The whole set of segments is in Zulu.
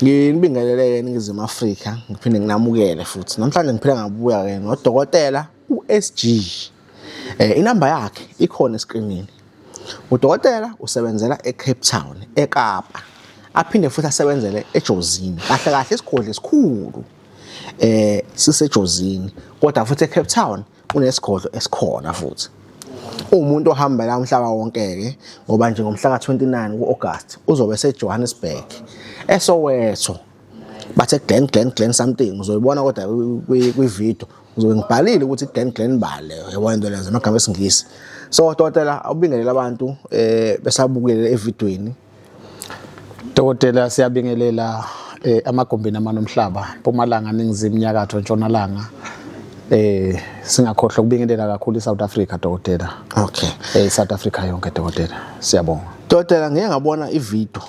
Nginibingelele eNingizimu Afrika, ngiphinde nginamukele futhi. Namhlanje ngiphila ngabuya ke nodokotela uSG. Inamba yakhe ikhona escreenini. Udokotela usebenzela eCape Town, eKapa. Aphinde futhi asebenzele eJozini. Kahle kahle isigodlo esikhulu. Sisejozini, kodwa futhi eCape Town unesigodlo esikhona futhi. Umuntu ohamba la umhlaba wonke ke ngoba nje ngomhla ka29 kuAugust uzobe eseJohannesburg. Esowetho bathe Glen something uzoyibona kodwa kwi-video uzobe ngibhalile ukuthi Glen bale yabona into lezo amagama esingisi. So dokotela awubingelele abantu besabukele evidweni. Dokotela siyabingelela amagombeni amanomhlaba Mpumalanga Ningizimu Nyakatho Ntshonalanga singakhohlwa ukubingelela kakhulu iSouth Africa dokotela. Okay. South Africa yonke dokotela siyabonga. Dokotela ngeke ngabona ivideo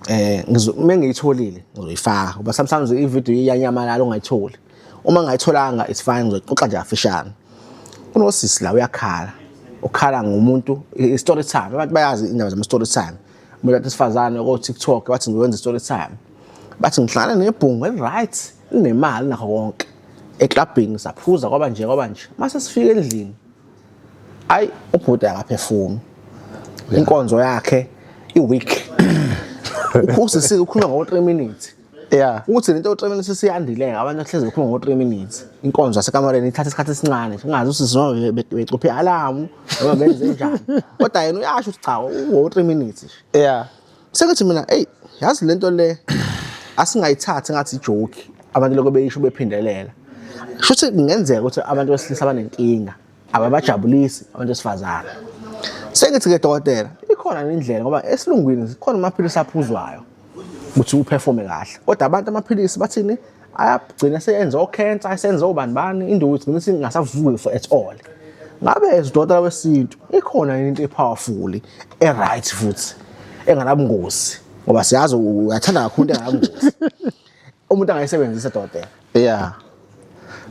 ngiyitholile ngizoyifaka ngoba sometimes ivideo iyanyamalala ungayitholi. Uma ngayitholanga it's fine ngizoxoxa nje afishane. Kunosisi la uyakhala. Ukhala ngumuntu i-story time. Abantu bayazi indaba zama story time. Umuntu esifazane ko TikTok bathi ngiwenza story time. Bathi ngihlangana nebhungu right inemali nakho konke. Eclubini saphuza kwaba nje mase sifika endlini ayi ubhuti akaperform inkonzo yakhe iweek ukhusisi ukhuluma ngo3 minutes ukuthi lento o3 minutes siyandile abantu ahleze ukhuluma ngo3 minutes inkonzo yasekamareni ithatha isikhathi esincane ngazi usisi noma becuphe alarm noma benze njani kodwa yena uyasho ukuthi cha u3 minutes sekuthi mina yazi lento le asingayithatha ngathi ijoke abantu lokho beyisho bephindelela. Shuthi kungenzeka ukuthi abantu besilisa abanenkinga ababajabulisi abantu besifazana. Sengithi ke dokotela ikhona indlela ngoba esilungwini sikhona amaphilisi aphuzwayo ukuthi uperforme kahle. Kodwa abantu amaphilisi bathini ayagcina seyenza ocancer, asenza obani induku igcina singasavuki for at all. Ngabe ezidokotela wesintu ikhona into epowerful right futhi enganabungozi ngoba siyazi uyathanda kakhulu enganabungozi. Umuntu angayisebenzisa dokotela.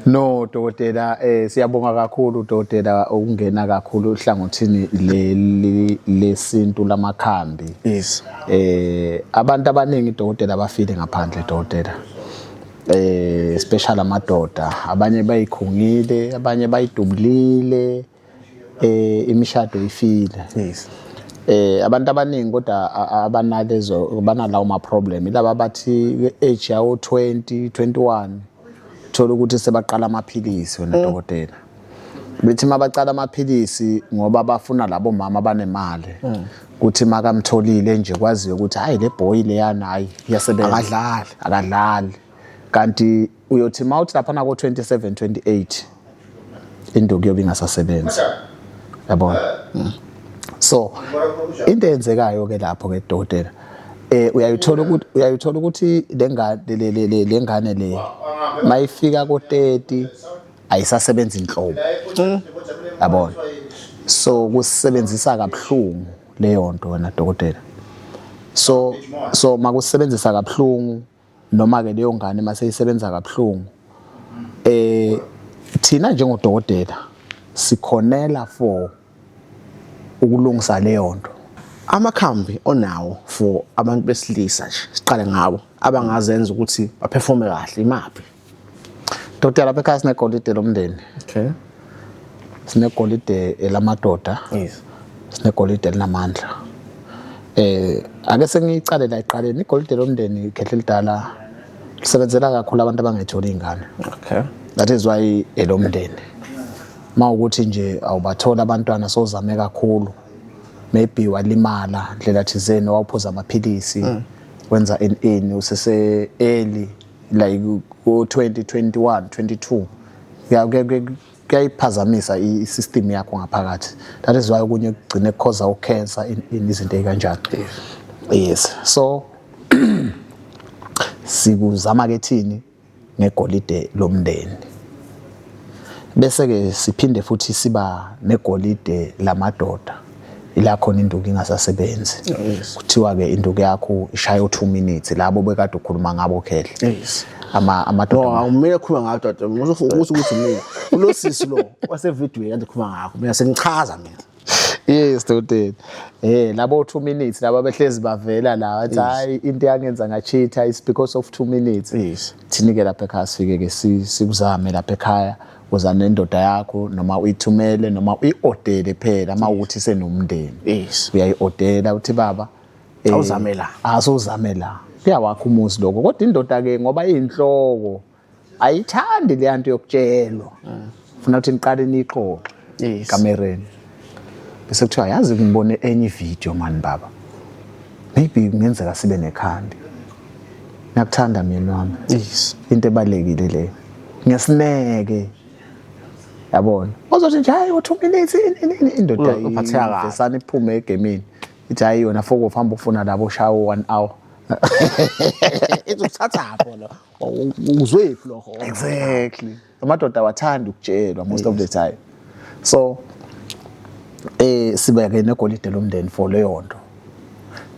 No dokotela siyabonga kakhulu dokotela ukungena kakhulu uhlangothini lesintu lamakhambi. Yes. Abantu abaningi dokotela abafile ngaphandle dokotela. Especially amadoda, abanye bayikhungile, abanye bayidubulile, imishado ifile. Yes. Abantu abaningi kodwa abanalezo banalawo ma problem laba bathi age yawo 20 21 thola ukuthi sebaqala amaphilisi wena dokotela. Bethi mabaqala amaphilisi ngoba bafuna labo mama abanemali ukuthi makamtholile nje kwaziwe ukuthi hayi le boy le yana hayi iyasebenza akadlali kanti uyothi mawuthi lapha na ko 27 28 induku yobe ingasasebenzi yabona. So into enzekayo ke lapho ke dokotela uyayithola ukuthi lengane le mayifika ko 30 ayisasebenza inhlobo yabona. So kusebenzisa kabuhlungu leyo nto wena dokotela. So makusebenzisa kabuhlungu noma ke leyo ngane mase isebenza kabuhlungu thina njengodokotela sikhonela for ukulungisa leyo nto. Amakhambi onawo for abantu besilisa nje siqale ngabo abangazenza ukuthi baperforme kahle imaphi. Dokotela bekhaya sinegolide lomndeni. Okay. Sinegolide elamadoda. Yes. Sinegolide linamandla. Ake sengicale la iqaleni igolide lomndeni khehle lidala lisebenzela kakhulu abantu abangetholi ingane. Okay. That is why elomndeni. Mawukuthi nje awubathola abantwana sozame kakhulu maybe walimala ndlela thizeni wawuphuza amaphilisi wenza in usese early like go 2021 22 kuyayiphazamisa isystem yakho ngaphakathi. That is why kunye kugcine cause cancer in izinto ekanjalo. Yes. So sikuzama ke thini ngegolide lomndeni. Bese ke siphinde futhi siba negolide lamadoda ila khona induku ingasasebenzi. Kuthiwa ke induku yakho ishaya u2 minutes labo bekade ukhuluma ngabo khehle. Yes. Amadoda awumele ukukhuluma ngabo doda musufu ukuthi mina kulosisi lo wasevidweni kade ukhuluma ngakho mina sengichaza mina Yes Dotela. Labo 2 minutes laba behlezi bavela la athi hayi into yangenza ngachitha is because of 2 minutes. Yes. Thini ke lapha ekhaya sifike ke sikuzame lapha ekhaya uza nendoda yakho noma uyithumele noma uyiordele phela uma ukuthi senomndeni. Yes. Uyayiordela uthi baba awuzame la. Azozame la. Kuyawakha umuzi lokho kodwa indoda ke ngoba iyinhloko ayithandi le nto yokutshelwa. Ufuna ukuthi niqale niqoqe. Yes. Kamereni. Bese kuthiwa yazi ngibone enye video man baba. Maybe kungenzeka sibe nekhandi. Nakuthanda mina wami. Yes. Into ebalekile le. Ngesineke. Yabona. Ozothi nje hayi u2 minutes indoda uphatheka kahle. Vesana iphume egemini. Ithi hayi yona foko uhamba ufuna labo shawo 1 hour. Izothatha apho lo. Uzwephi lo? Exactly. Amadoda awathanda ukutshelwa most of the time. So siba ke negolide lomndeni for leyo nto.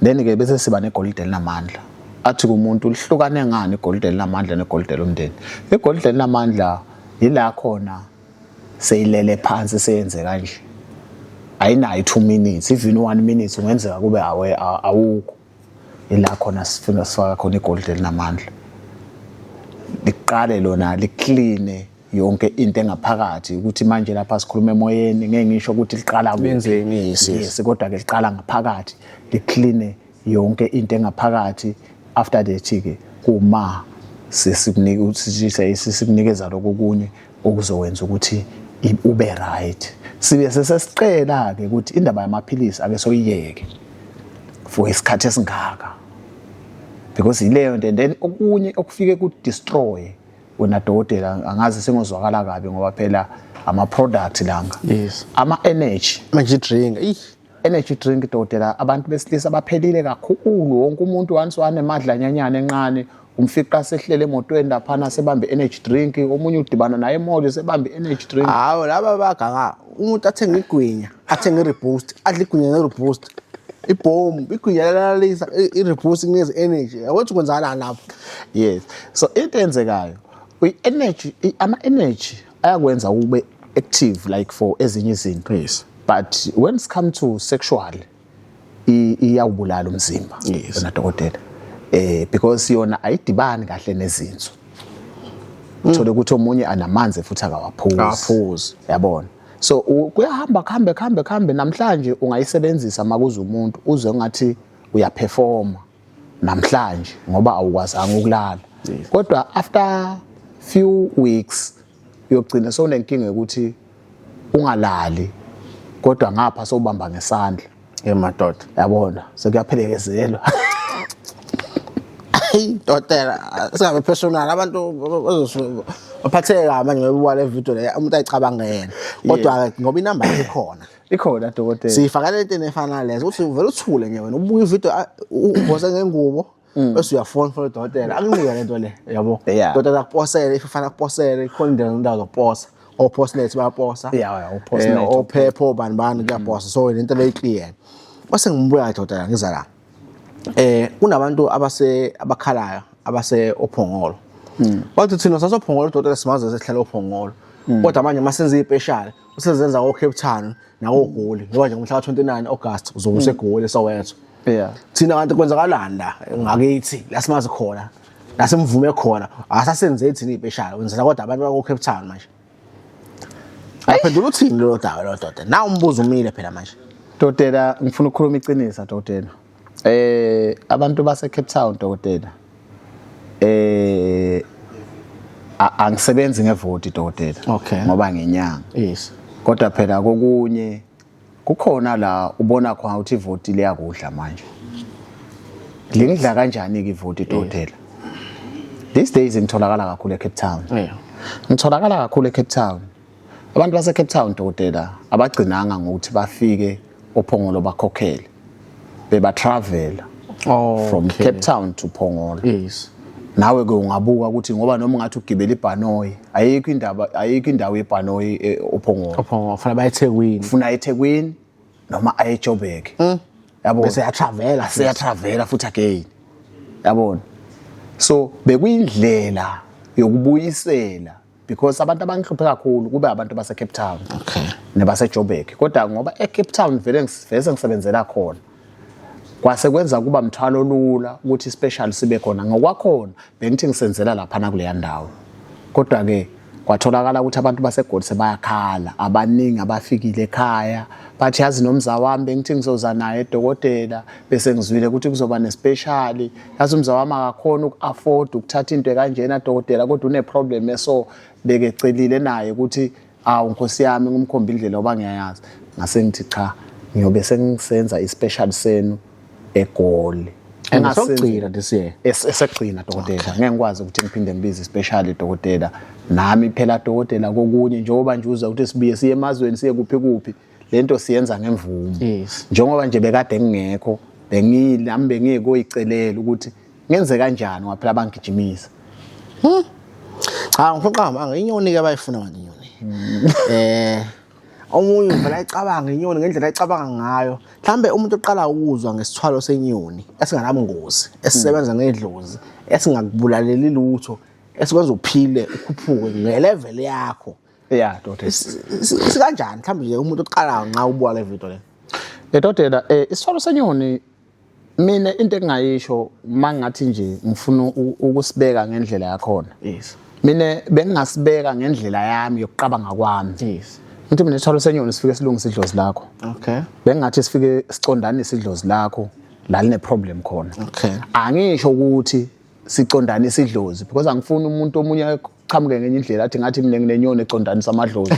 Then ke bese siba negolide linamandla. Athi kumuntu lihlukane ngani igolide linamandla negolide lomndeni. Igolide linamandla yila khona seyilele phansi seyenze kanje. Ayinayo 2 minutes, even 1 minute ungenzeka kube awukho. Yila khona sifuna sifaka khona igolide linamandla. Liqale lona liclean yonke into engaphakathi ukuthi manje lapha sikhuluma emoyeni ngeke ngisho ukuthi liqala Benzeni yes kodwa ke liqala ngaphakathi liclean yonke into engaphakathi after that ke kuma sesikunika ukuthi sesikunikeza lokho kunye okuzowenza ukuthi ube right. Sibe sesicela ke ukuthi indaba yamaphilisi ake soyiyeke for isikhathi esingaka because ileyo nto then okunye okufike ku destroy wena Dotela angazi sengozwakala kabi ngoba phela ama product langa. Yes. Ama energy energy drink Dotela abantu besilisa baphelile kakhulu wonke umuntu once wanemadlanyanyana enqane umfiqa sehlele emotweni laphana sebambe energy drink omunye udibana naye emoli sebambe energy drink. Hawo laba baganga umuntu athenga igwinya athenga ireboost adla igwinya nereboost ibomb igwinya lalisa ireboost inikeza energy awuthi kwenzakala lapho. Yes. So into enzekayo energy ama energy ayakwenza ube active like for ezinye izinto. Yes. But when it comes to sexual iyawubulala umzimba. Yes. Wena Dotela. Because yona ayidibani kahle nezinso. Uthola ukuthi omunye anamanzi futhi akawaphuzi. Yabona. So kuyahamba khambe namhlanje ungayisebenzisa makuza umuntu uzwe ngathi uyaperforma namhlanje ngoba awukwazanga ukulala. Kodwa after few weeks uyogcina sewunenkinga ukuthi ungalali kodwa ngapha sowubamba ngesandla Emadoda. yabona sekuyaphelekezelwa. Dotela singabe personal abantu baphatheka manje ngoba le video le umuntu ayicabanga yena kodwa ngoba inamba Ikhona Dotela. sifaka lento enefana lezo uthi uvela uthule nje wena ubuka ivideo ubose ngengubo bese uyafona for Dotela akunike lento le yabo Dotela kuposele ifana kuposele ikhona indawo zokuposa oposlate bayaposa uposlate ophepho bani kuyaposa so lento le clear base ngimbuya Dotela ngiza la kunabantu abakhalayo abase ophongolo bathi thina sasophongolo Dotela simaze sehlala ophongolo kodwa manje masenze ispecial usezenza ko Cape Town nako Goli ngoba nje ngomhla ka29 August uzobe useGoli Soweto thina kanti kwenzakalani la ngakithi la simaze khona la semvume khona asasenze thina ispecial wenzela kodwa abantu bako Cape Town manje aphendula uthini lo dawa lo Dotela na umbuzo umile phela manje Dotela ngifuna ukukhuluma iqiniso Dotela. Abantu base Cape Town Dotela angisebenzi ngevoti Dotela ngoba ngenyanga. Yes. Kodwa phela kokunye kukhona la ubona khona ukuthi ivoti liyakudla manje. Lingidla kanjani ke ivoti Dotela? These days ngitholakala kakhulu eCape Town. Ngitholakala kakhulu eCape Town. Abantu base Cape Town Dotela abagcinanga ngokuthi bafike ophongolo bakhokhele. Beba travel from Cape Town to Phongolo. Yes. Nawe ke ungabuka ukuthi ngoba noma ungathi ugibela iBhanoyi ayikho indawo yeBhanoyi ophongolo. Ophongolo ufuna bayeThekwini. Ufuna eThekwini noma ayeJoburg. Yabo bese yatravela futhi again. Yabona. So bekuyindlela yokubuyisela because abantu abangihluphe kakhulu kube abantu base Cape Town. nebasejobek kodwa ngoba eCape Town vele sengisebenzela khona kwase kwenza kuba mthwalo lula ukuthi special sibe khona ngokwakhona bengithi ngisenzela lapha na kuleya ndawo kodwa ke kwatholakala ukuthi abantu baseGoli sebayakhala abaningi abafikile ekhaya bathi yazi nomza wami bengithi ngizoza naye edokotela bese ngizwile ukuthi kuzoba nespecial yazi umza wami akakhona ukuafford ukuthatha into kanjena dokotela kodwa une problem eso bekecelile naye ukuthi awu nkosi yami ngumkhomba indlela oba ngiyayazi ngase ngithi cha ngiyobe sengisenza ispecial senu eGoli engasogcina lesiye esegcina dokotela ngeke ngikwazi ukuthi ngiphinde ngibize special dokotela nami phela dokotela kokunye njengoba nje uza ukuthi sibuye siye emazweni siye kuphi lento siyenza ngemvumo njengoba nje bekade ngingekho nami bengiyikoyicelela ukuthi ngenze kanjani ngaphela bangigijimisa cha ngifaqama inyoni ke bayifuna manje inyoni omunye vele ayicabanga inyoni ngendlela ayicabanga ngayo mhlambe umuntu oqala ukuzwa ngesithwalo senyoni esinganabungozi esisebenza ngedlozi esingakubulaleli lutho esikwenza uphile ukhuphuke ngelevel yakho dokotela sikanjani mhlambe nje umuntu oqala nxa ubuka le video le dokotela isithwalo senyoni mina into engayisho mangathi nje ngifuna ukusibeka ngendlela yakhona mina bengingasibeka ngendlela yami yokuqabanga kwami Ngithi mina isithwalo senyoni sifike silungisa idlozi lakho. Okay. Bengathi sifike sicondane idlozi lakho la line problem khona. Okay. Angisho ukuthi sicondane idlozi because angifuni umuntu omunye aqhamuke ngenye indlela athi ngathi mina nginenyoni econdanisa amadlozi.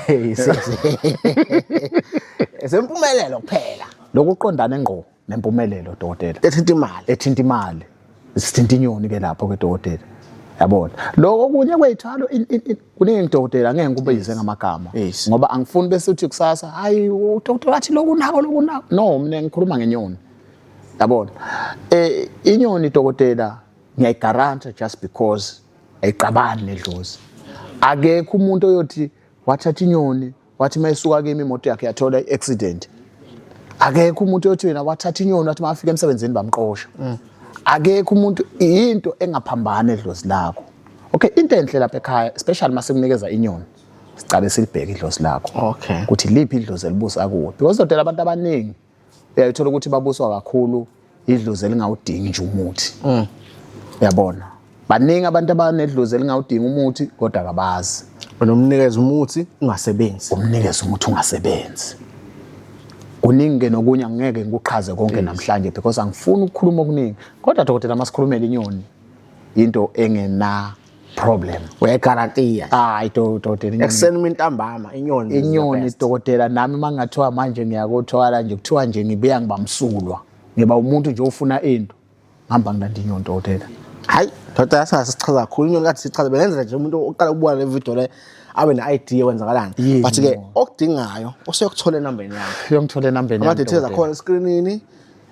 Sempumelelo kuphela. Lokuqondane ngqo nempumelelo dokotela. Ethinta imali. Sithinta inyoni ke lapho ke dokotela. Yabona lokho kunye kweyithwalo kuningi dokotela ngeke ngikubize ngamagama ngoba angifuni bese uthi kusasa hayi udokotela wathi lokunako no mina ngikhuluma ngenyoni yabona inyoni dokotela ngiyayigaranta just because ayiqabani nedlozi akekho umuntu oyothi wathatha inyoni wathi mayisuka kimi imoto yakhe yathola iaccident akekho umuntu oyothi wena wathatha inyoni wathi mafika emsebenzini bamqosha akekho umuntu into engaphambana edlozi lakho okay into enhle lapha ekhaya especially mase kunikeza inyoni sicale silibheke idlozi lakho okay ukuthi liphi idlozi elibusa kuwe because dodela abantu abaningi uyayithola ukuthi babuswa kakhulu idlozi elingawudingi nje umuthi uyabona baningi abantu abanedlozi elingawudingi umuthi kodwa akabazi nomnikeza umuthi ungasebenzi umnikeza umuthi ungasebenzi kuningi nokunye angeke ngikuqhaze konke namhlanje because angifuni ukukhuluma okuningi kodwa dokotela masikhulumela inyoni into engena problem uyayigarantiya hayi dokotela ekseni mintambama inyoni dokotela nami mangathiwa manje ngiyakothwala nje kuthiwa nje ngibuya ngibamsulwa ngiba umuntu nje ofuna into ngihamba ngilanda inyoni dokotela hayi dokotela sasichaza kakhulu inyoni kathi sichaza bengenza nje umuntu oqala ukubuka le video le abe ne-idea kwenzakalani but ke okudingayo useyokuthola enambeni yakho uyongithola enambeni yakho ama-details akhona escreenini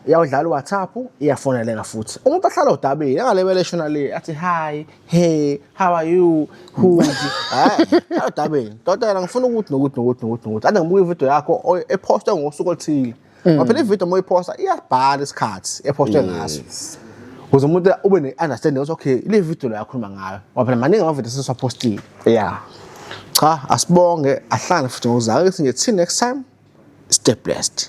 iyawudlala uWhatsApp iyafoneleka futhi umuntu ahlala udabini engalebele eshona le athi hi hey how are you who hayi udabini dokotela ngifuna ukuthi ade ngibuka ivideo yakho epostwe ngosuku oluthile waphela ivideo moyiposta iyabhala isikhathi epostwe ngaso ukuze umuntu ube ne-understanding ukuthi okay le video yakhuluma ngayo waphela maningi amavideo seswapostile cha asibonge ahlangane futhi ngozake ukuthi ngithi next time stay blessed.